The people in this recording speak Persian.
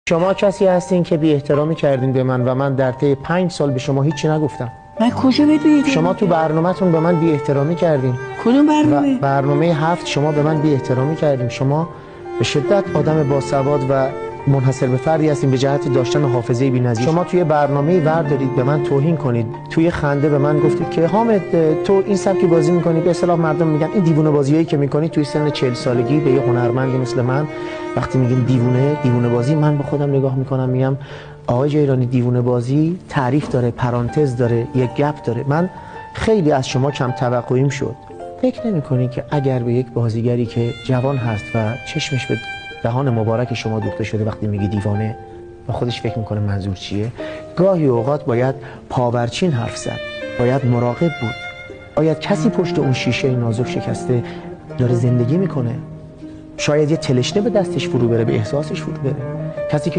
شما کسی هستین که بی احترامی کردین به من و من در طی 5 سال به شما هیچی نگفتم. من کجا بهت بی شما تو برنامه‌تون به من بی احترامی کردین. کدوم برنامه؟ برنامه 7 شما به من بی احترامی کردین. شما به شدت آدم باسواد و منحصر به فردی هستین به جهت داشتن حافظه بی‌نظیر. شما توی برنامه‌ای ور دارید به من توهین کنید. توی خنده به من گفتید که حامد تو این سبکی بازی می‌کنی، به اصطلاح مردم میگن این دیوونه بازیایی که می‌کنی توی سن 40 سالگی به یه هنرمندی مثل من وقتی میگین دیوونه بازی، من به خودم نگاه می‌کنم میگم آقای جیرانی دیوونه بازی تعریف داره، پرانتز داره، یک گپ داره. من خیلی از شما کم توقعیم شد. فکر نمی‌کنید که اگر به یک بازیگری که جوان هست و چشمش به دهان مبارک شما دوخته شده وقتی میگی دیوانه و خودش فکر میکنه منظور چیه، گاهی اوقات باید پاورچین حرف زد، باید مراقب بود، باید کسی پشت اون شیشه نازک شکسته داره زندگی میکنه، شاید یه تلشنه به دستش فرو بره، به احساسش فرو بره، کسی که